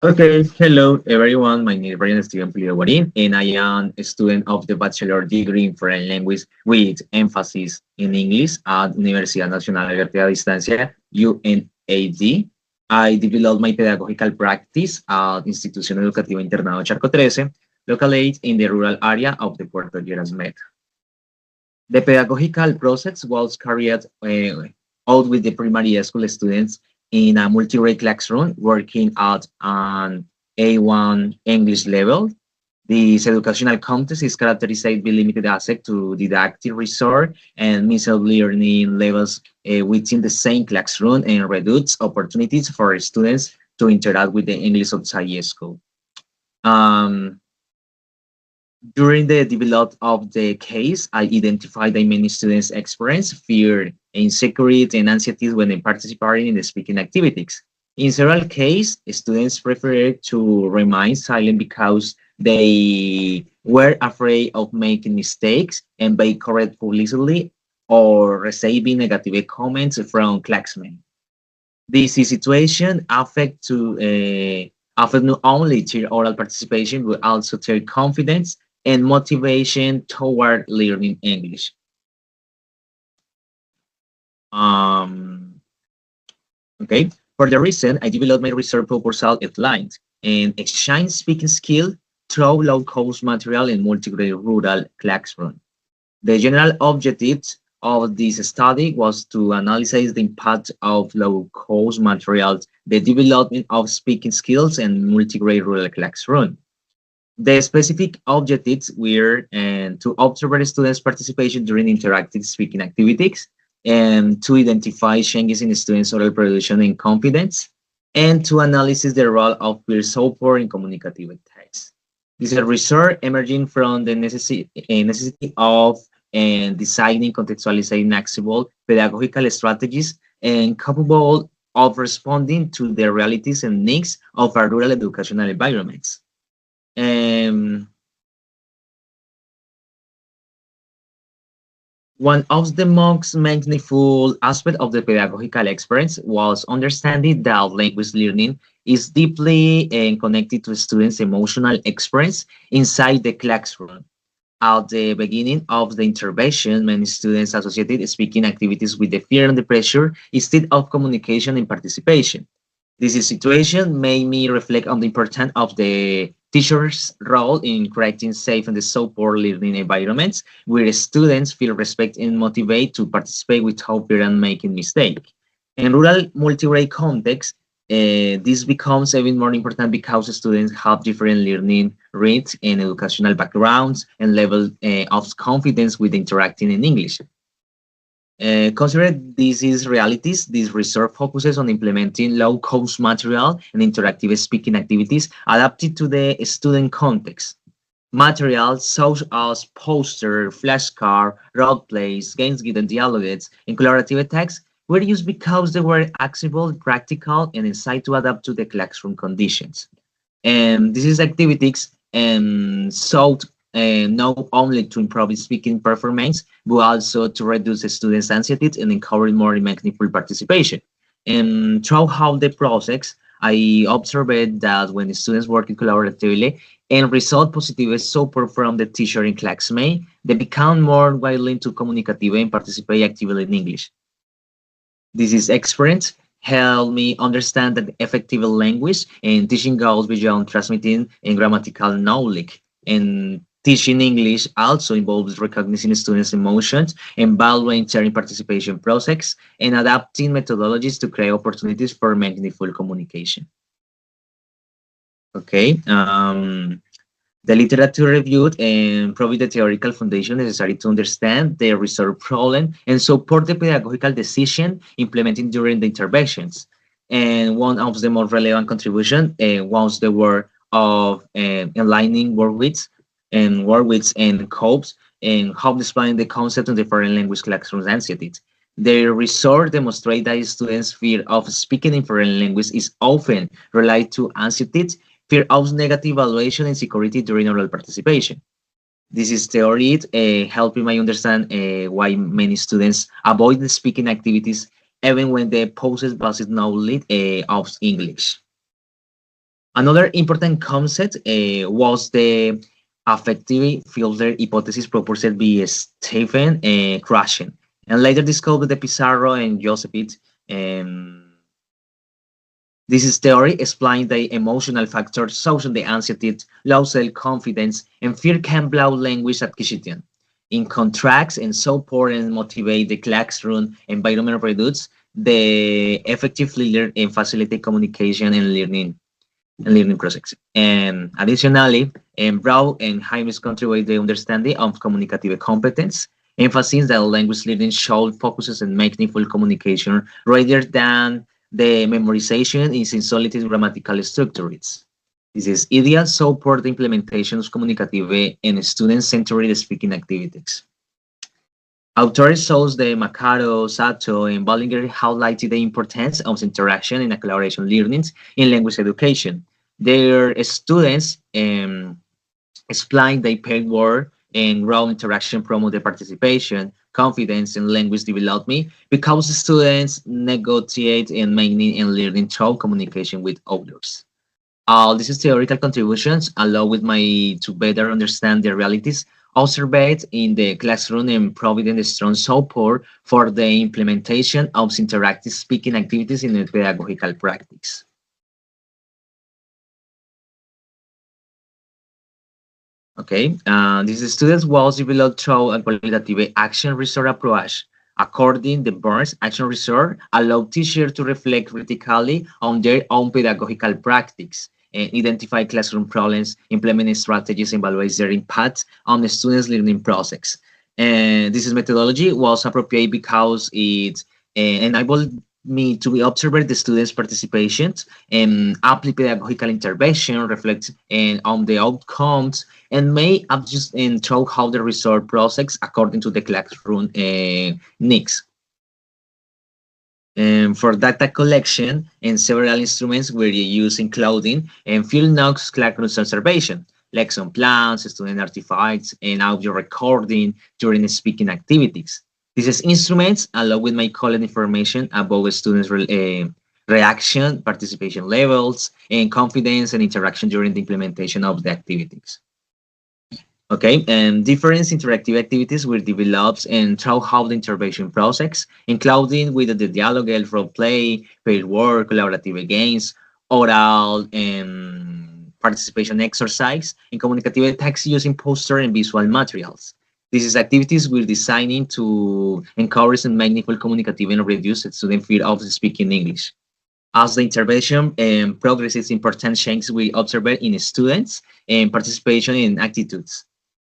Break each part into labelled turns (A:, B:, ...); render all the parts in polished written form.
A: Okay, hello everyone. My name is Brian Steven Pulido Guarin, and I am a student of the Bachelor degree in Foreign Language with emphasis in English at Universidad Nacional Abierta a Distancia, UNAD. I developed my pedagogical practice at Institución Educativa Internado Charco 13, located in the rural area of the Puerto Lleras Met. The pedagogical process was carried out with the primary school students in a multi-rate classroom working at an A1 English level. This educational context is characterized by limited access to didactic resource and mixed learning levels within the same classroom and reduced opportunities for students to interact with the English outside school. Um, During the development of the case, I identified that many students experience fear, insecurity, and anxiety when they participating in the speaking activities. In several cases, students prefer to remain silent because they were afraid of making mistakes and being corrected publicly or receiving negative comments from classmates. This situation affect not only their oral participation but also their confidence and motivation toward learning English. Um, okay, for the reason I developed my research proposal outlined and exchange speaking skill through low-cost material in multi-grade rural classroom. The general objective of this study was to analyze the impact of low-cost materials, the development of speaking skills, and multi-grade rural classroom. The specific objectives were to observe students' participation during interactive speaking activities, and to identify changes in students' oral production and confidence, and to analyze the role of peer support in communicative text. This is a research emerging from the necessity of designing contextualizing accessible pedagogical strategies and capable of responding to the realities and needs of our rural educational environments. Um, One of the most meaningful aspects of the pedagogical experience was understanding that language learning is deeply connected to students' emotional experience inside the classroom. At the beginning of the intervention, many students associated speaking activities with the fear and the pressure instead of communication and participation. This situation made me reflect on the importance of the teacher's role in creating safe and support learning environments where students feel respect and motivated to participate without fear and making mistakes. In rural multi-rate contexts, this becomes even more important because students have different learning rates and educational backgrounds and level of confidence with interacting in English. Considering these realities, this research focuses on implementing low-cost material and interactive speaking activities adapted to the student context. Materials such as poster, flashcard, role plays, games given dialogues, and collaborative texts were used because they were accessible, practical, and easy to adapt to the classroom conditions. And these activities sought not only to improve speaking performance, but also to reduce the students' anxiety and encourage more meaningful participation. And throughout the process, I observed that when the students work collaboratively and result positive support from the teacher and classmate, they become more willing to communicate and participate actively in English. This is experience helped me understand that effective language and teaching goes beyond transmitting and grammatical knowledge. And teaching English also involves recognizing students' emotions, evaluating their participation process, and adapting methodologies to create opportunities for meaningful communication. Okay. The literature reviewed and provide the theoretical foundation necessary to understand the research problem and support the pedagogical decision implemented during the interventions. And one of the most relevant contributions was the work of aligning word widths and copes and how displaying the concept of the foreign language classroom anxiety. The research demonstrate that students' fear of speaking in foreign language is often related to anxiety, fear of negative evaluation, and security during oral participation. This is theory helping me understand why many students avoid the speaking activities even when they possess basic knowledge of English. Another important concept was the affective filter hypothesis proposed by Stephen Krashen, and later discovered by Pizarro and Joseph. Um, this theory explains the emotional factors such as the anxiety, low self-confidence, and fear can block language acquisition. In contrast, and support and motivate the classroom environment reduce the effective learner and facilitate communication and learning process. And additionally, broad and high contribute the understanding of communicative competence, emphasizing that language learning should focuses on meaningful communication rather than the memorization in insolited grammatical structures. This is ideal support the implementation of communicative and student-centered speaking activities. Authors such the Macaro, Sato, and Bollinger highlighted the importance of interaction and collaboration learning in language education. Their students explained the paired word and raw interaction promote the participation, confidence, and language development because students negotiate and meaning and learning through communication with others. All these theoretical contributions allow with my to better understand the realities observed in the classroom and providing a strong support for the implementation of interactive speaking activities in the pedagogical practice. Okay, this students was developed through a qualitative action resort approach. According the Burns action resort, allow teachers to reflect critically on their own pedagogical practice and identify classroom problems, implement strategies, and evaluate their impact on the students' learning process. And this is methodology was appropriate because it enabled me to observe the students' participation and apply pedagogical intervention, reflect on the outcomes, and may adjust and show how the result process according to the classroom needs. And for data collection and several instruments were used including and field notes classroom observation, lesson plans, student artifacts, and audio recording during speaking activities. These instruments allow with my collect information about students' reaction, participation levels, and confidence and interaction during the implementation of the activities. Okay, and different interactive activities were developed and through how the intervention process, including with the dialogue, role play, paid work, collaborative games, oral and participation exercise, and communicative text using poster and visual materials. These activities were designed to encourage and meaningful communicative and reduce student fear of speaking English. As the intervention progresses, important changes we observe in students and participation in attitudes.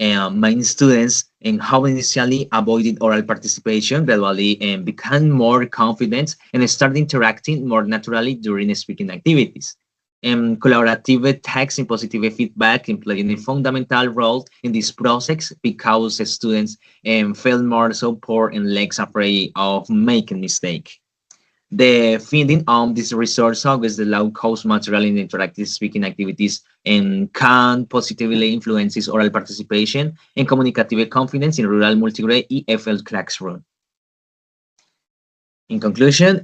A: Many students and how initially avoided oral participation gradually become more confident and start interacting more naturally during speaking activities. Collaborative text and positive feedback in playing a fundamental role in this process because students feel more support and less afraid of making mistakes. The finding on this resource with the low cost material in interactive speaking activities and can positively influence oral participation and communicative confidence in rural multigrade EFL classroom. In conclusion,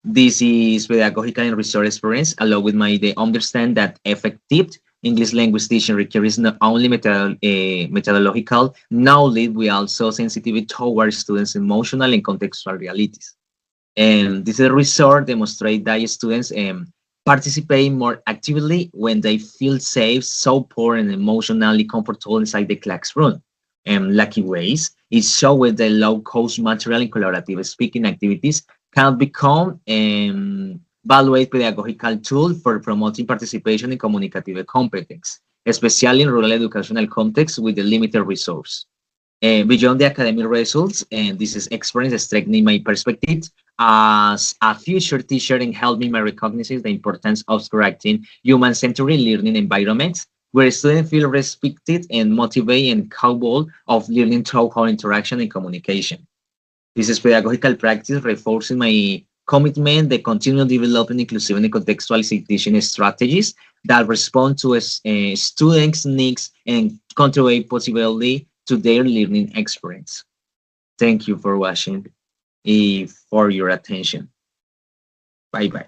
A: this is pedagogical and resource experience along with my they understand that effective English language teaching requires not only methodological knowledge, we also sensitivity towards students' emotional and contextual realities. And this resort demonstrate that students participate more actively when they feel safe, support, and emotionally comfortable inside the classroom. Lucky ways, it shows the low-cost material and collaborative speaking activities can become valuable pedagogical tool for promoting participation in communicative competence, especially in rural educational contexts with the limited resource. Beyond the academic results, and this is experience strengthening my perspective as a future teacher and helping me recognize the importance of correcting human-centered learning environments where students feel respected and motivated and capable of learning through whole interaction and communication. This is pedagogical practice reinforcing my commitment, the continual developing inclusive and contextual teaching strategies that respond to students' needs and contribute positively to their learning experience. Thank you for watching and for your attention. Bye bye.